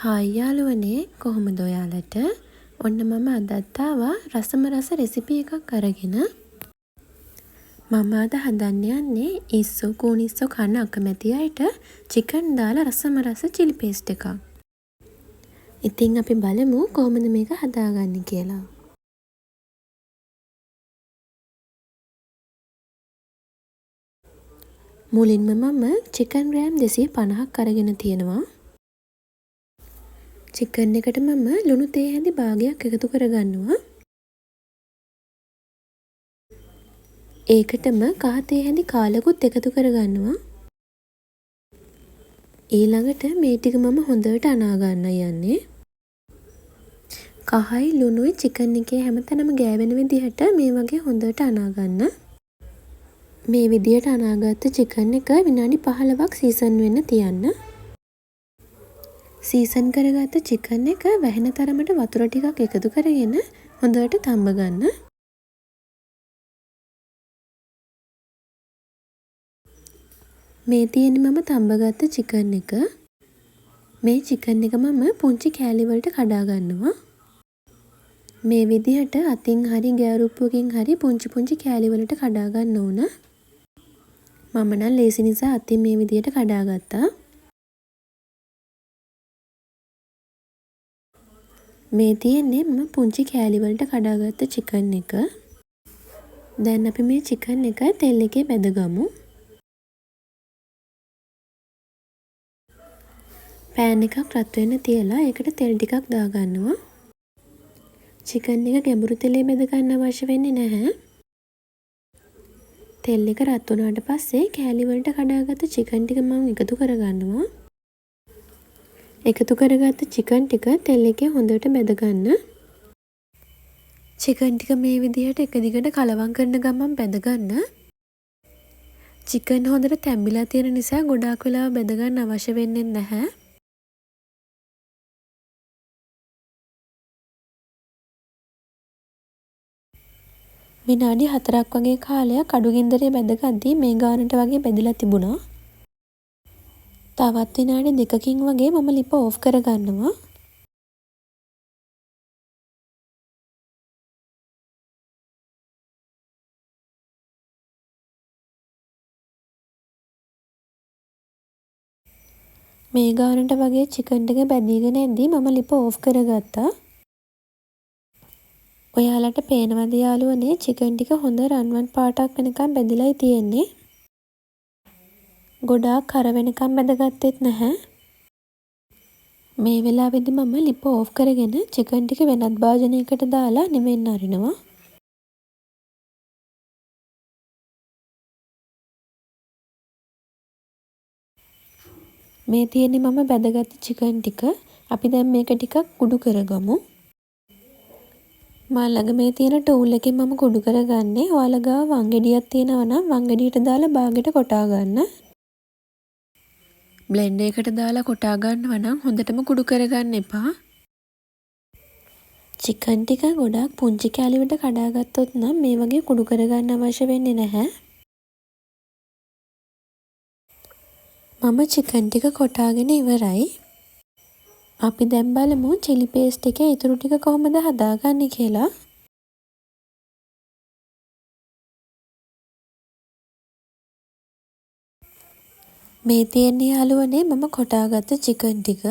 Hi යාළුවනේ කොහොමද ඔයාලට? ඔන්න මම අදත් ආවා රසම රස රෙසිපි එකක් අරගෙන. මම අද හදන්න යන්නේ ඉස්සෝ කූනිස්සෝ කන්න අකමැති අයට චිකන් දාලා රසම රස චිලි පේස්ට් එකක්. ඉතින් අපි බලමු කොහොමද මේක හදාගන්නේ කියලා. මුලින්ම මම චිකන් ග්‍රෑම් 250ක් අරගෙන තියෙනවා. චිකන් එකට මම ලුණු තේ හැඳි භාගයක් එකතු කරගන්නවා. ඒකටම කහ තේ හැඳි කාලකුත් එකතු කරගන්නවා. ඊළඟට මේ ටික මම හොඳට අනා ගන්න යන්නේ. කහයි ලුණුයි චිකන් එකේ හැමතැනම ගෑවෙන විදිහට මේ වගේ හොඳට අනා ගන්න. මේ විදිහට අනාගත්ත චිකන් එක විනාඩි 15ක් සීසන් වෙන්න තියන්න. සීසන් කරගත්ත චිකන් එක වැහෙන තරමට වතුර ටිකක් එකතු කරගෙන හොඳට තම්බ ගන්න. මේ තියෙන්නේ මම තම්බගත්ත චිකන් එක. මේ චිකන් එක මම පුංචි කෑලි වලට කඩා ගන්නවා. මේ විදිහට අතින් හරි ගෑරුප්පුවකින් හරි පුංචි පුංචි කෑලි වලට කඩා ගන්න ඕන. මම නම් ලේසි නිසා අතින් මේ විදිහට කඩා ගත්තා. මේ තියෙන්නේ මම පුංචි කෑලි වලට කඩාගත්ත චිකන් එක. දැන් අපි මේ චිකන් එක තෙල් එකේ බැදගමු. පෑන් එකක් රත් වෙන්න තියලා ඒකට තෙල් ටිකක් දාගන්නවා. චිකන් එක ගැඹුරු තෙලේ බැද ගන්න අවශ්‍ය වෙන්නේ නැහැ. තෙල් එක රත් වුණාට පස්සේ කෑලි වලට කඩාගත්ත චිකන් ටික මම එකතු කරගන්නවා. එකතු කරගත්ත චිකන් ටික තෙල් එකේ හොඳට බැද ගන්න. චිකන් ටික මේ විදිහට එක දිගට කලවම් කරන ගමන් බැද ගන්න. චිකන් හොඳට තැම්බිලා තියෙන නිසා ගොඩාක් වෙලා බැද ගන්න අවශ්‍ය වෙන්නේ නැහැ. විනාඩි 4ක් වගේ කාලයක් අඩු ගින්දරේ බැදගද්දී මේ ගානට වගේ බැදිලා තිබුණා. තවත් විනාඩි 2කින් වගේ මම ලිප ඕෆ් කරගන්නවා. මේ ගානට වගේ චිකන් ටික බැදීගෙන එද්දී මම ලිප ඕෆ් කරගත්තා. ඔයාලට පේනවද යාළුවනේ චිකන් ටික හොඳ රන්වන් පාටක් වෙනකම් බැදිලායි තියෙන්නේ. ගොඩාක් කර වෙනකම් බැදගත්තෙත් නැහැ. මේ වෙලාවේදී මම ලිප ඕෆ් කරගෙන චිකන් ටික වෙනත් භාජනයකට දාලා නිවෙන්න අරිනවා. මේ තියෙන්නේ මම බැදගත්ත චිකන් ටික. අපි දැන් මේක ටිකක් කුඩු කරගමු. මා ළඟ මේ තියෙන ටූල් එකෙන් මම කුඩු කරගන්නේ. ඔයාලා ගාව වංගෙඩියක් තියෙනවා නම් වංගෙඩියට දාලා බාගෙට කොටා ගන්න. බ්ලෙන්ඩර් එකට දාලා කොටා ගන්නවා නම් හොඳටම කුඩු කරගන්න එපා. චිකන් ටික ගොඩාක් පුංචි කෑලි වලට කඩාගත්තොත් නම් මේ වගේ කුඩු කරගන්න අවශ්‍ය වෙන්නේ නැහැ. මම චිකන් ටික කොටාගෙන ඉවරයි. අපි දැන් බලමු චිලි පේස්ට් එකේ ඊටු ටික කොහොමද හදාගන්නේ කියලා. මේ තියෙන්නේ යාළුවනේ මම කොටාගත්ත චිකන් ටික.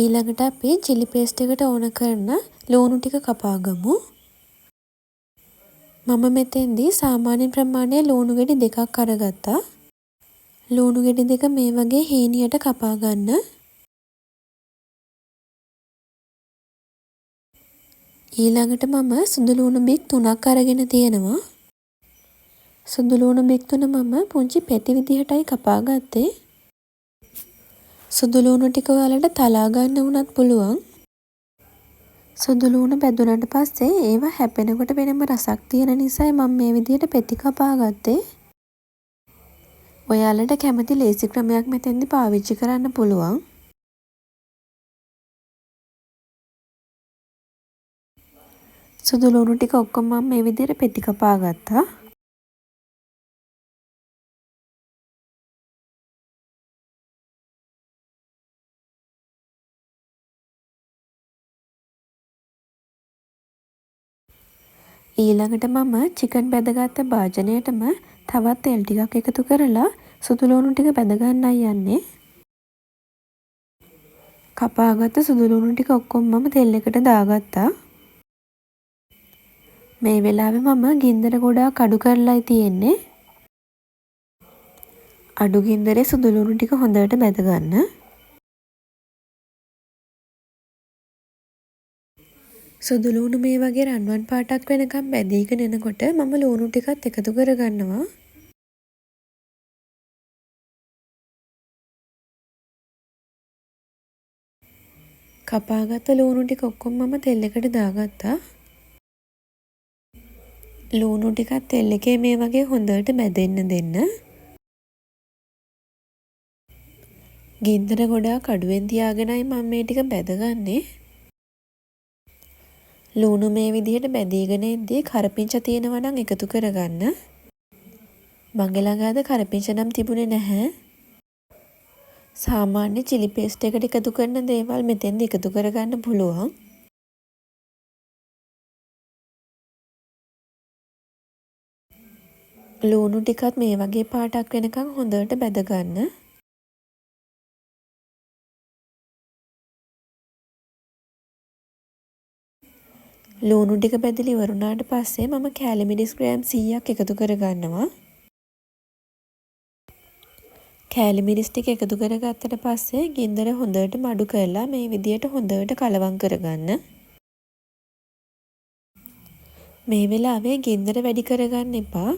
ඊළඟට අපි චිලි පේස්ට් එකට ඕන කරන ලුණු ටික කපා ගමු. මම මෙතෙන්දී සාමාන්‍ය ප්‍රමාණයේ ලුණු ගෙඩි 2ක් අරගත්තා. ලුණු ගෙඩි 2 මේ වගේ හීනියට කපා ගන්න. ඊළඟට මම සුදු ලුණු බික් 3ක් අරගෙන තියෙනවා. සුදු ලුණු බික් 3 මම පුංචි පෙති විදිහටයි කපා ගත්තේ. සුදු ලුණු ටික ඔයාලට තලා ගන්න වුණත් පුළුවන්. සුදු ලුණු බැදුනට පස්සේ ඒවා හැපෙනකොට වෙනම රසක් තියෙන නිසා මම මේ විදිහට පෙති කපා ගත්තේ. ඔයාලට කැමති ලේසි ක්‍රමයක් මෙතෙන්දි පාවිච්චි කරන්න පුළුවන්. සුදු ලුණු ටික ඔක්කොම මම මේ විදිහට පෙති කපා ගත්තා. ඊළඟට මම චිකන් බැදගත්ත භාජනයටම තවත් තෙල් ටිකක් එකතු කරලා සුදු ලුණු ටික බැද ගන්නයි යන්නේ. කපාගත්ත සුදු ලුණු ටික ඔක්කොම මම තෙල් එකට දාගත්තා. මේ වෙලාවේ මම ගින්දර ගොඩාක් අඩු කරලායි තියෙන්නේ. අඩු ගින්දරේ සුදු ලුණු ටික හොඳට බැද ගන්න. සුදු ලුණු මේ වගේ රන්වන් පාටක් වෙනකම් බැදීගෙන එනකොට මම ලුණු ටිකත් එකතු කරගන්නවා. කපාගත්ත ලුණු ටික ඔක්කොම මම තෙල් එකට දාගත්තා. ලුණු ටිකත් තෙල් එකේ මේ වගේ හොඳට බැදෙන්න දෙන්න. ගින්දර ගොඩාක් අඩුවෙන් තියාගෙනයි මම මේ ටික බැදගන්නේ. ලුණු මේ විදිහට බැදීගෙන ඉද්දී කරපිංච තියෙනවා නම් එකතු කරගන්න. මගේ ළඟ අද කරපිංච නම් තිබුණේ නැහැ. සාමාන්‍ය chili paste එකට එකතු කරන දේවල් මෙතෙන්ද එකතු කරගන්න පුළුවන්. ලුණු ටිකත් මේ වගේ පාටක් වෙනකන් හොඳට බැද ගන්න. ලුණු ටික බැදලා ඉවරුණාට පස්සේ මම කෑලි මිරිස් ග්‍රෑම් 100ක් එකතු කරගන්නවා. කෑලි මිරිස් ටික එකතු කරගත්තට පස්සේ ගින්දර හොඳට මඩු කරලා මේ විදියට හොඳට කලවම් කරගන්න. මේ වෙලාවේ ගින්දර වැඩි කරගන්න එපා.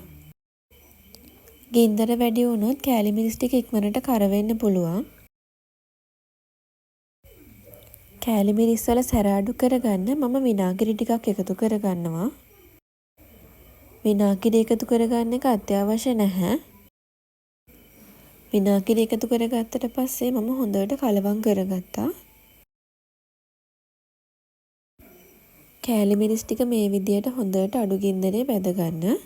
ගින්දර වැඩි වුණොත් කෑලි මිරිස් ටික ඉක්මනට කර වෙන්න පුළුවන්. කෑලි මිරිස් වල සැර අඩු කරගන්න මම විනාගිරි ටිකක් එකතු කරගන්නවා. විනාගිරි එකතු කරගන්න එක අත්‍යවශ්‍ය නැහැ. විනාගිරි එකතු කරගත්තට පස්සේ මම හොඳට කලවම් කරගත්තා. කෑලි මිරිස් ටික මේ විදියට හොඳට අඩු ගින්දරේ බැද ගන්න.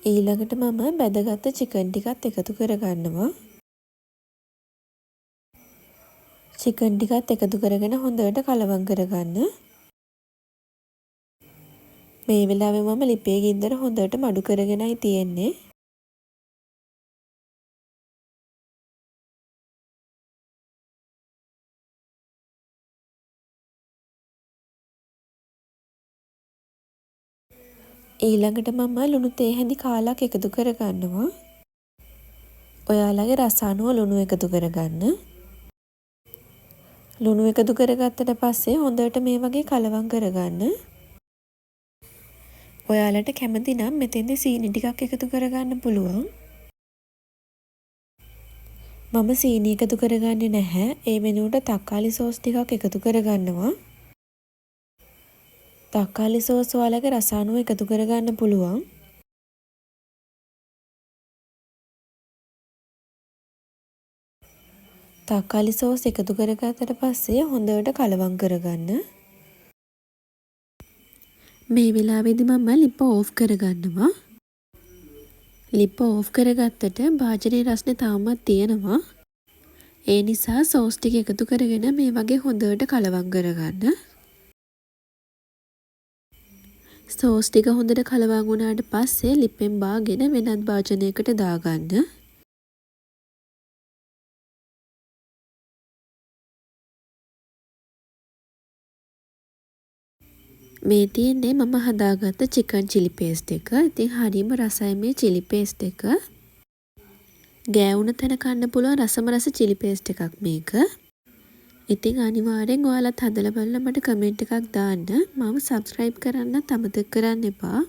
ඊළඟට මම බැදගත්ත චිකන් ටිකත් එකතු කරගන්නවා. චිකන් ටිකත් එකතු කරගෙන හොඳට කලවම් කරගන්න. මේ වෙලාවේ මම ලිපේ ගින්දර හොඳට මඩු කරගෙනයි තියෙන්නේ. ඊළඟට මම ලුණු තේ හැඳි කාලක් එකතු කරගන්නවා. ඔයාලගේ රස අනුව ලුණු එකතු කරගන්න. ලුණු එකතු කරගත්තට පස්සේ හොඳට මේ වගේ කලවම් කරගන්න. ඔයාලට කැමති නම් මෙතෙන්දී සීනි ටිකක් එකතු කරගන්න පුළුවන්. මම සීනි එකතු කරගන්නේ නැහැ. ඒ වෙනුවට තක්කාලි සෝස් ටිකක් එකතු කරගන්නවා. තක්කාලි සෝස් ඔයාලගේ රස අනුව එකතු කරගන්න පුළුවන්. තක්කාලි සෝස් එකතු කරගත්තට පස්සේ හොඳට කලවම් කරගන්න. මේ වෙලාවේදී මම ලිප ඕෆ් කරගන්නවා. ලිප ඕෆ් කරගත්තට භාජනයේ රස්නේ තාමත් තියෙනවා. ඒ නිසා සෝස් ටික එකතු කරගෙන මේ වගේ හොඳට කලවම් කරගන්න. සෝස් ටික හොඳට කලවම් වුණාට පස්සේ ලිපෙන් බාගෙන වෙනත් භාජනයකට දාගන්න. මේ තියෙන්නේ මම හදාගත්ත චිකන් chili paste එක. ඉතින් හරිම රසයි මේ chili paste එක. ගෑවුන තැන කන්න පුළුවන් රසම රස chili paste එකක් මේක. ඉතින් අනිවාර්යෙන් ඔයාලත් හදලා බලලා මට කමෙන්ට් එකක් දාන්න. මම subscribe කරන්නත් අමතක කරන්න එපා.